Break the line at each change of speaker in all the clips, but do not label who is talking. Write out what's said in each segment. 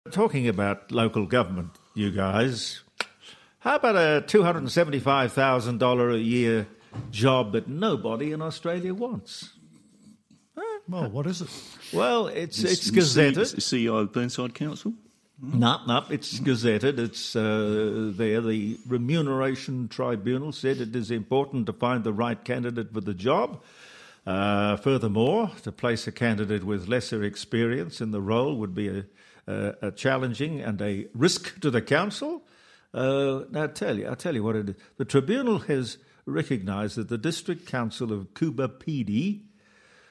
Talking about local government, you guys, how about a $275,000 a year job that nobody in Australia wants?
Well, what is it?
Well, it's gazetted.
CEO of Burnside Council?
No, it's gazetted. It's there. The Remuneration Tribunal said it is important to find the right candidate for the job. Furthermore, to place a candidate with lesser experience in the role would be a challenging and a risk to the council. Now, I'll tell you what it is. The tribunal has recognised that the District Council of Coober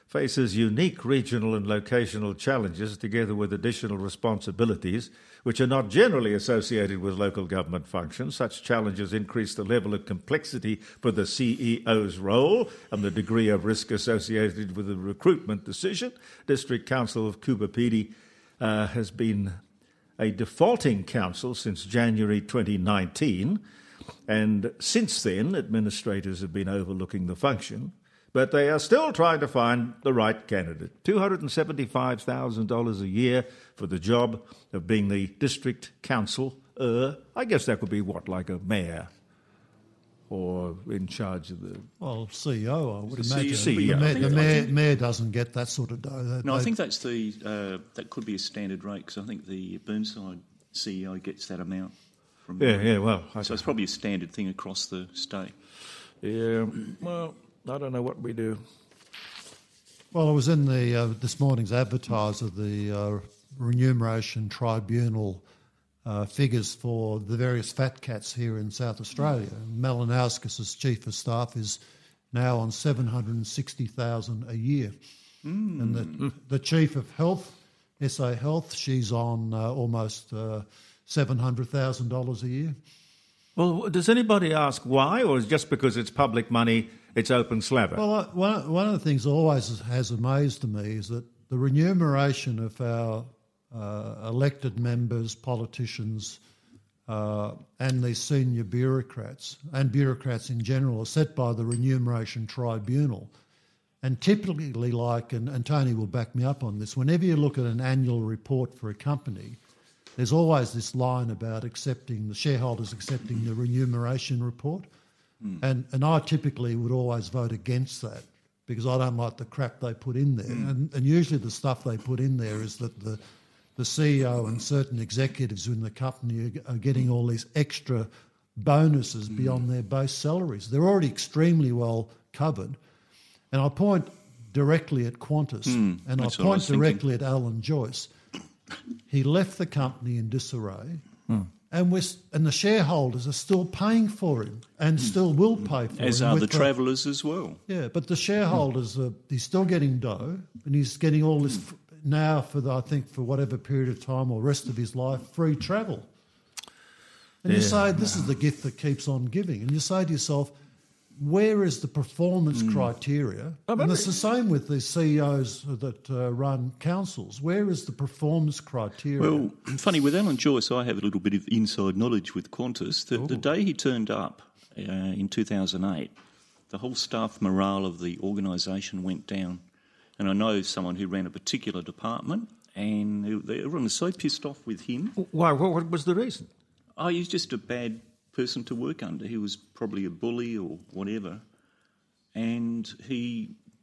faces unique regional and locational challenges together with additional responsibilities which are not generally associated with local government functions. Such challenges increase the level of complexity for the CEO's role and the degree of risk associated with the recruitment decision. District Council of Coober has been a defaulting council since January 2019, and since then administrators have been overlooking the function. But they are still trying to find the right candidate. $275,000 a year for the job of being the district council. I guess that could be like a mayor or in charge of the...
Well, CEO, I would imagine.
CEO.
The mayor doesn't get that sort of dough.
I think that's that could be a standard rate because I think the Burnside CEO gets that amount.
Well...
So it's probably a standard thing across the state.
Yeah, well... I don't know what we do.
Well, I was in the this morning's Advertiser, the Remuneration Tribunal figures for the various fat cats here in South Australia. Malinowskis' Chief of Staff is now on $760,000 a year. And the Chief of Health, SA Health, she's on almost $700,000 a year.
Well, does anybody ask why, or is it just because it's public money, it's open slather?
Well, one of the things that always has amazed me is that the remuneration of our elected members, politicians, and these senior bureaucrats, and bureaucrats in general, are set by the Remuneration Tribunal. And typically, and Tony will back me up on this, whenever you look at an annual report for a company, there's always this line about the shareholders accepting the remuneration report. And I typically would always vote against that because I don't like the crap they put in there. And usually the stuff they put in there is that the CEO and certain executives in the company are getting all these extra bonuses beyond their base salaries. They're already extremely well covered. And I point directly at Qantas and I point directly at Alan Joyce. He left the company in disarray, and the shareholders are still paying for him and still will pay for him.
As are the travellers as well.
Yeah, but the shareholders, he's still getting dough, and he's getting all this now for whatever period of time or rest of his life, free travel. And you say, this is the gift that keeps on giving. And you say to yourself, where is the performance criteria? And it's the same with the CEOs that run councils. Where is the performance criteria?
Well, funny, with Alan Joyce, I have a little bit of inside knowledge with Qantas. The day he turned up in 2008, the whole staff morale of the organisation went down. And I know someone who ran a particular department, and everyone was so pissed off with him.
Why? What was the reason?
Oh, he's just a bad person to work under. He was probably a bully or whatever, and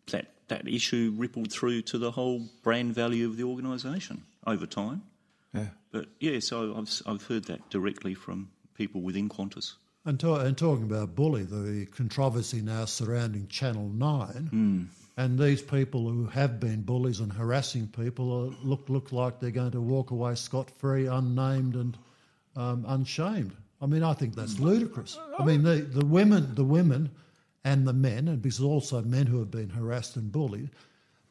that issue rippled through to the whole brand value of the organisation over time. Yeah. But so I've heard that directly from people within Qantas.
And talking about bully, the controversy now surrounding Channel 9, and these people who have been bullies and harassing people look like they're going to walk away scot-free, unnamed and unshamed. I mean, I think that's ludicrous. I mean, the women and the men, and because also men who have been harassed and bullied,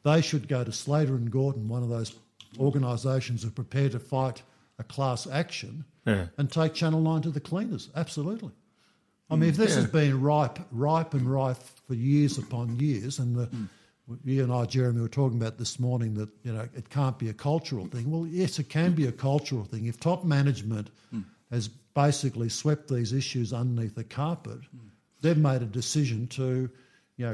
they should go to Slater and Gordon, one of those organisations who are prepared to fight a class action, and take Channel 9 to the cleaners. Absolutely. I mean, if this has been ripe for years upon years, and you and I, Jeremy, were talking about this morning that it can't be a cultural thing. Well, yes, it can be a cultural thing. If top management has basically swept these issues underneath the carpet, they've made a decision to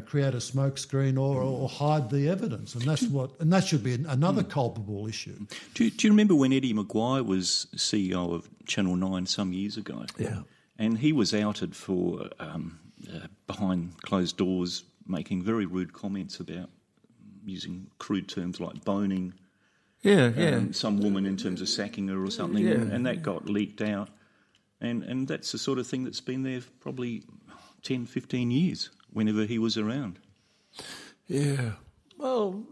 create a smokescreen or hide the evidence, and that should be another culpable issue.
Do you remember when Eddie Maguire was CEO of Channel 9 some years ago?
Yeah.
And he was outed for behind closed doors making very rude comments about using crude terms like boning. Some woman in terms of sacking her or something, and that got leaked out. And that's the sort of thing that's been there for probably 10, 15 years, whenever he was around.
Yeah. Well,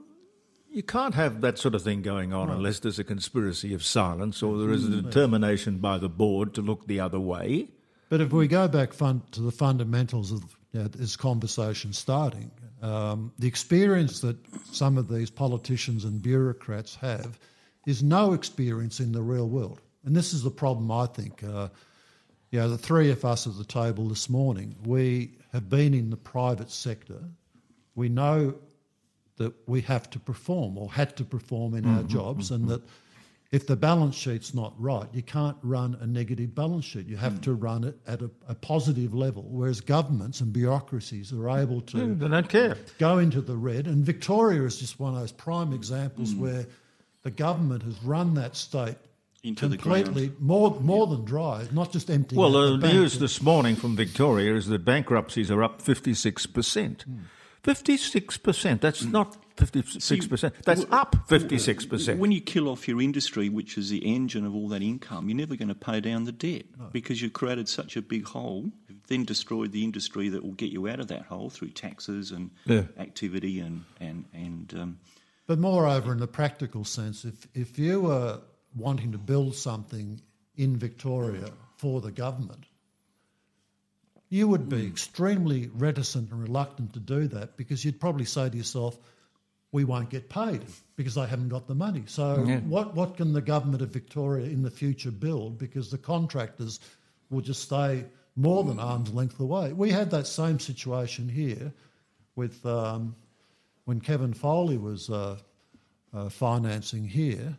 you can't have that sort of thing going on unless there's a conspiracy of silence or there is a determination by the board to look the other way.
But if we go back to the fundamentals of this conversation starting, the experience that some of these politicians and bureaucrats have is no experience in the real world. And this is the problem, I think. The three of us at the table this morning, we have been in the private sector. We know that we have to perform or had to perform in our jobs, and that if the balance sheet's not right, you can't run a negative balance sheet. You have to run it at a positive level, whereas governments and bureaucracies are able to
they don't care.
Go into the red. And Victoria is just one of those prime examples where the government has run that state
into
completely
the
more than dry, not just empty.
Well, the news this morning from Victoria is that bankruptcies are up 56%. 56%. That's not 56%. That's up 56%.
When you kill off your industry, which is the engine of all that income, you're never going to pay down the debt because you've created such a big hole. You've then destroyed the industry that will get you out of that hole through taxes and activity and.
But moreover, in the practical sense, if you were wanting to build something in Victoria for the government, you would be extremely reticent and reluctant to do that because you'd probably say to yourself, we won't get paid because they haven't got the money. So what can the government of Victoria in the future build, because the contractors will just stay more than arm's length away. We had that same situation here with when Kevin Foley was financing here.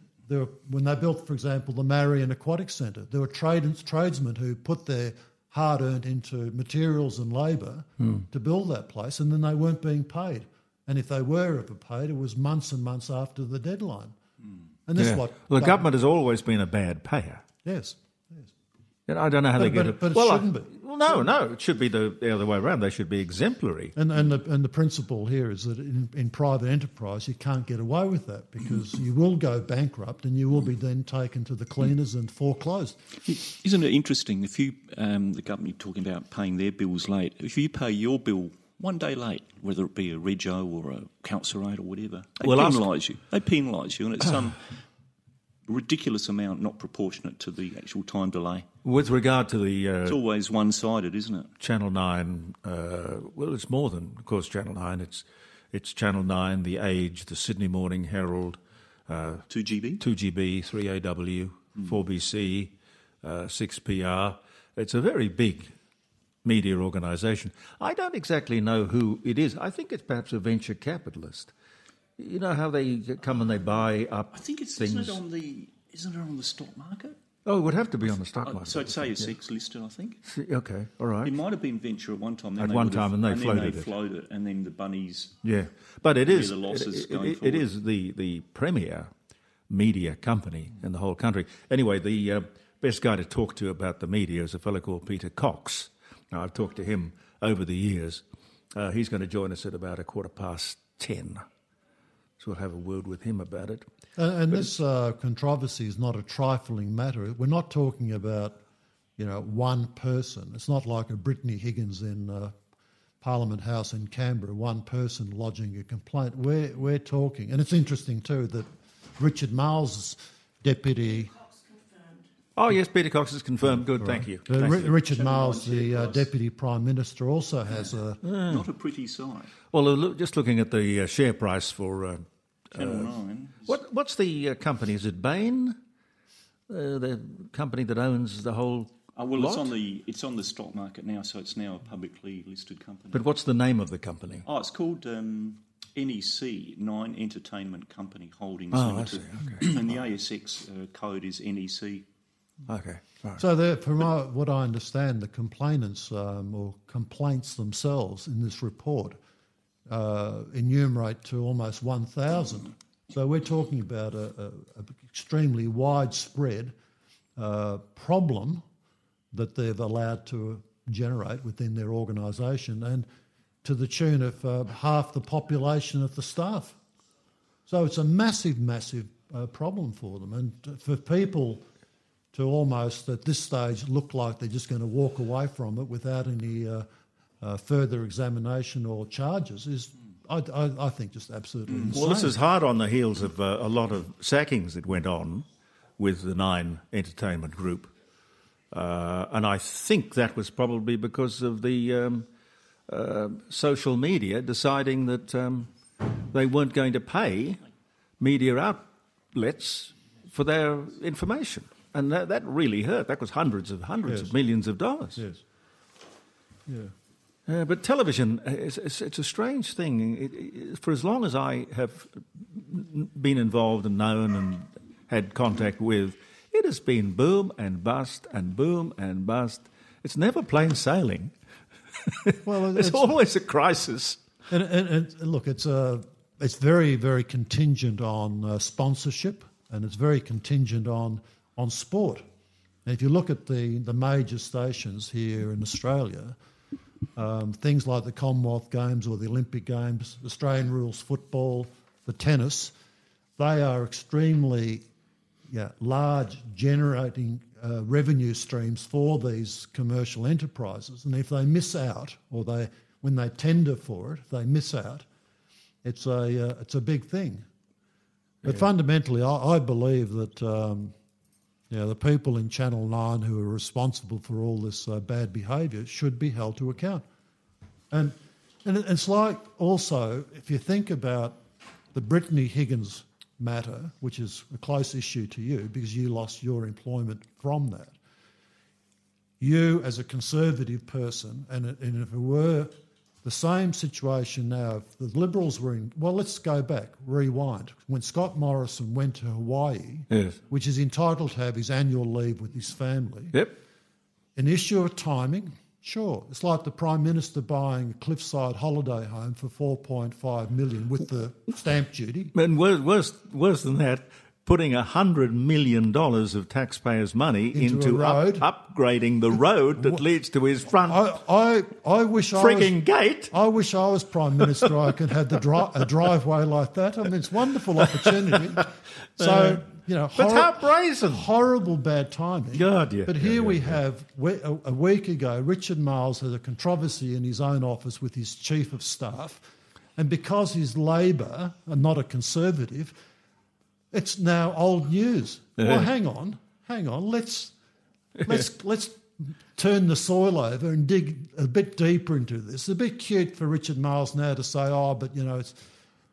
When they built, for example, the Marion Aquatic Centre, there were tradesmen who put their hard-earned into materials and labour to build that place, and then they weren't being paid. And if they were ever paid, it was months and months after the deadline. And this is what...
Well, the government has always been a bad payer.
Yes.
And I don't know how they get it.
But it shouldn't be.
Well, no, it should be the other way around. They should be exemplary.
And the principle here is that in private enterprise you can't get away with that because you will go bankrupt and you will be then taken to the cleaners and foreclosed.
Isn't it interesting, if you, the government talking about paying their bills late, if you pay your bill one day late, whether it be a rego or a council rate or whatever, they penalise you. They penalise you, and it's some ridiculous amount not proportionate to the actual time delay.
With regard to the...
it's always one-sided, isn't it?
Channel 9, well, it's more than, of course, Channel 9. It's Channel 9, The Age, the Sydney Morning Herald...
2GB?
2GB, 3AW, 4BC, 6PR. It's a very big media organisation. I don't exactly know who it is. I think it's perhaps a venture capitalist. You know how they come and they buy up
I think it's,
things?
Isn't it on the stock market?
Oh, it would have to be on the stock market.
So it's ASX listed, I think.
Okay, all right.
It might have been venture at one time.
At one time, and they floated
it. And then the bunnies...
Yeah, but it is
the losses going
it is the premier media company in the whole country. Anyway, the best guy to talk to about the media is a fellow called Peter Cox. Now, I've talked to him over the years. He's going to join us at about 10:15. So we'll have a word with him about it.
This controversy is not a trifling matter. We're not talking about, one person. It's not like a Brittany Higgins in Parliament House in Canberra, one person lodging a complaint. We're talking, and it's interesting too that Richard Marles' deputy...
Oh, yes, Peter Cox is confirmed. Good, thank you.
Richard Marles, the Deputy Prime Minister, also has a...
Not a pretty sight.
Well, just looking at the share price for...
Channel 9.
What's the company? Is it Bain? The company that owns the whole lot?
It's on the stock market now, so it's now a publicly listed company.
But what's the name of the company?
Oh, it's called NEC, Nine Entertainment Company Holdings
I
Limited.
see, okay.
And the ASX code is NEC.
Okay. Right.
So from what I understand, the complainants or complaints themselves in this report enumerate to almost 1,000. So we're talking about a extremely widespread problem that they've allowed to generate within their organisation, and to the tune of half the population of the staff. So it's a massive, massive problem for them. And for people to almost at this stage look like they're just going to walk away from it without any further examination or charges is, I think, just absolutely insane.
Well, this is hard on the heels of a lot of sackings that went on with the Nine Entertainment Group. And I think that was probably because of the social media deciding that they weren't going to pay media outlets for their information. And that really hurt. That was hundreds of millions of dollars.
Yes. Yeah.
But television, it's a strange thing. For as long as I have been involved and known and had contact with, it has been boom and bust and boom and bust. It's never plain sailing.
Well,
There's always a crisis.
And look, it's very, very contingent on sponsorship, and it's very contingent on sport. And if you look at the major stations here in Australia, things like the Commonwealth Games or the Olympic Games, Australian rules football, the tennis, they are extremely large, generating revenue streams for these commercial enterprises. And if they miss out, or when they tender for it, if they miss out, it's a big thing. But fundamentally, I believe that the people in Channel 9 who are responsible for all this bad behaviour should be held to account. And it's like also, if you think about the Brittany Higgins matter, which is a close issue to you because you lost your employment from that. You, as a conservative person, and if it were the same situation now, if the Liberals were in... Well, let's go back, rewind. When Scott Morrison went to Hawaii, which is entitled to have his annual leave with his family, an issue of timing, sure. It's like the Prime Minister buying a cliffside holiday home for $4.5 million with the stamp duty.
And worse than that, putting $100 million of taxpayers' money into upgrading the road that leads to his front
I wish
gate.
I wish I was Prime Minister. I could have a driveway like that. I mean, it's a wonderful opportunity. So...
but how brazen!
Horrible bad timing.
God, yeah.
But here we have, a week ago, Richard Marles had a controversy in his own office with his chief of staff, and because he's Labor and not a Conservative, it's now old news. Well, hang on. Let's turn the soil over and dig a bit deeper into this. It's a bit cute for Richard Marles now to say, it's...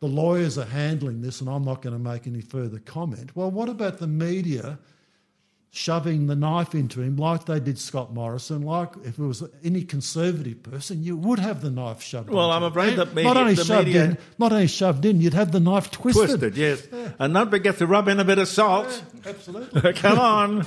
the lawyers are handling this and I'm not going to make any further comment. Well, what about the media shoving the knife into him like they did Scott Morrison? Like if it was any Conservative person, you would have the knife shoved in.
Well, I'm afraid that
not only shoved in, you'd have the knife twisted.
Yes. Yeah. And don't forget to rub in a bit of salt.
Yeah, absolutely.
Come on.